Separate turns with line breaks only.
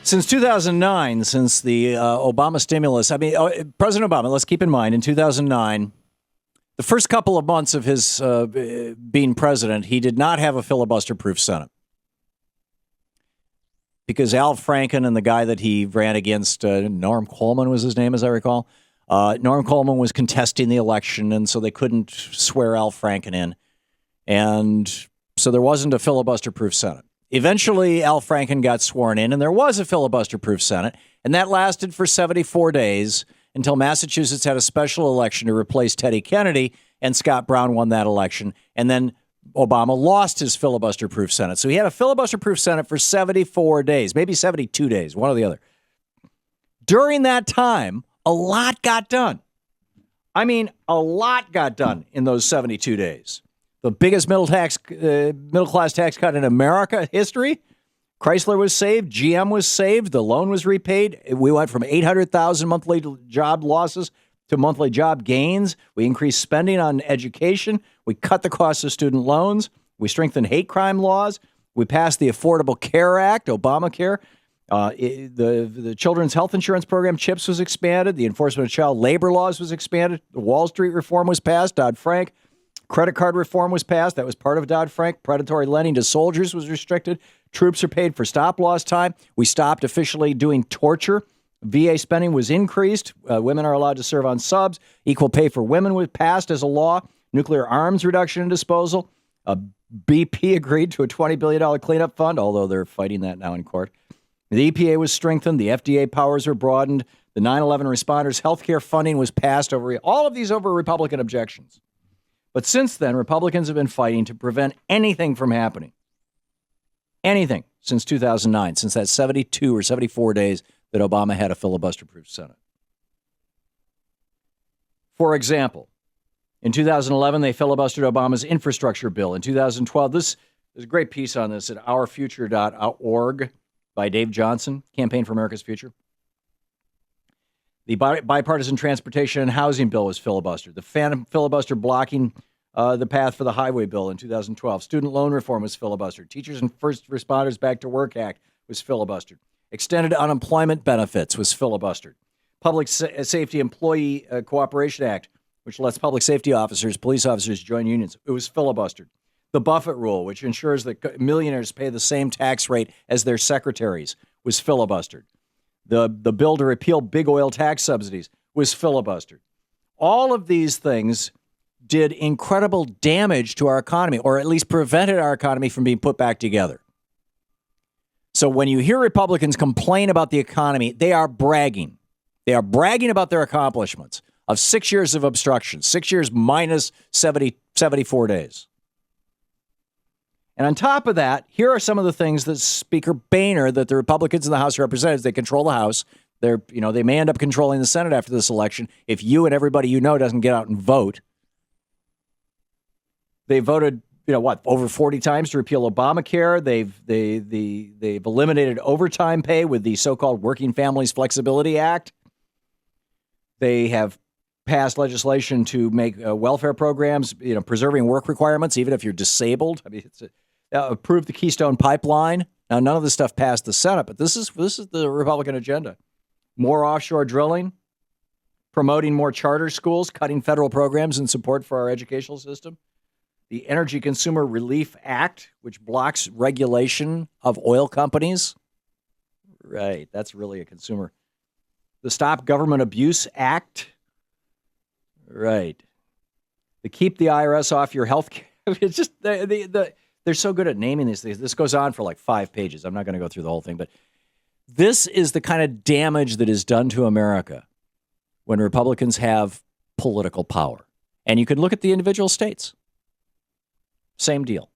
Since 2009, since the Obama stimulus, President Obama, let's keep in mind, in 2009, the first couple of months of his being president, he did not have a filibuster-proof Senate. Because Al Franken and the guy that he ran against, Norm Coleman was his name, as I recall, Norm Coleman was contesting the election, and so they couldn't swear Al Franken in. And so there wasn't a filibuster-proof Senate. Eventually, Al Franken got sworn in, and there was a filibuster-proof Senate, and that lasted for 74 days until Massachusetts had a special election to replace Teddy Kennedy, and Scott Brown won that election, and then Obama lost his filibuster-proof Senate. So he had a filibuster-proof Senate for 74 days, maybe 72 days, one or the other. During that time, a lot got done. I mean, a lot got done in those 72 days. The biggest middle-class tax cut in America history. Chrysler was saved. GM was saved. The loan was repaid. We went from 800,000 monthly job losses to monthly job gains. We increased spending on education. We cut the cost of student loans. We strengthened hate crime laws. We passed the Affordable Care Act, Obamacare. The Children's Health Insurance Program, CHIPS, was expanded. The enforcement of child labor laws was expanded. The Wall Street reform was passed, Dodd-Frank. Credit card reform was passed. That was part of Dodd-Frank. Predatory lending to soldiers was restricted. Troops are paid for stop-loss time. We stopped officially doing torture. VA spending was increased. Women are allowed to serve on subs. Equal pay for women was passed as a law. Nuclear arms reduction and disposal. BP agreed to a $20 billion cleanup fund, although they're fighting that now in court. The EPA was strengthened. The FDA powers were broadened. The 9/11 responders' health care funding was passed all of these over Republican objections. But since then, Republicans have been fighting to prevent anything from happening. Anything since 2009, since that 72 or 74 days that Obama had a filibuster-proof Senate. For example, in 2011, they filibustered Obama's infrastructure bill. In 2012, there's a great piece on this at ourfuture.org by Dave Johnson, Campaign for America's Future. The bipartisan transportation and housing bill was filibustered. The phantom filibuster blocking the path for the highway bill in 2012. Student loan reform was filibustered. Teachers and First Responders Back to Work Act was filibustered. Extended unemployment benefits was filibustered. Public Safety Employee Cooperation Act, which lets public safety officers, police officers join unions, it was filibustered. The Buffett Rule, which ensures that millionaires pay the same tax rate as their secretaries, was filibustered. The bill to repeal big oil tax subsidies was filibustered. All of these things did incredible damage to our economy, or at least prevented our economy from being put back together. So when you hear Republicans complain about the economy, they are bragging. They are bragging about their accomplishments of 6 years of obstruction, 6 years minus 74 days. And on top of that, here are some of the things that Speaker Boehner, that the Republicans in the House of Representatives, they control the House. They may end up controlling the Senate after this election if you and everybody you know doesn't get out and vote. They voted, over 40 times to repeal Obamacare. They've eliminated overtime pay with the so-called Working Families Flexibility Act. They have passed legislation to make welfare programs, preserving work requirements, even if you're disabled. I mean, approved the Keystone Pipeline. Now, none of this stuff passed the Senate, but this is the Republican agenda. More offshore drilling, promoting more charter schools, cutting federal programs in support for our educational system. The Energy Consumer Relief Act, which blocks regulation of oil companies. Right, that's really a consumer. The Stop Government Abuse Act. Right. The Keep the IRS Off Your Health Care. It's just, they're so good at naming these things. This goes on for like 5 pages. I'm not going to go through the whole thing, but this is the kind of damage that is done to America when Republicans have political power. And you can look at the individual states. Same deal.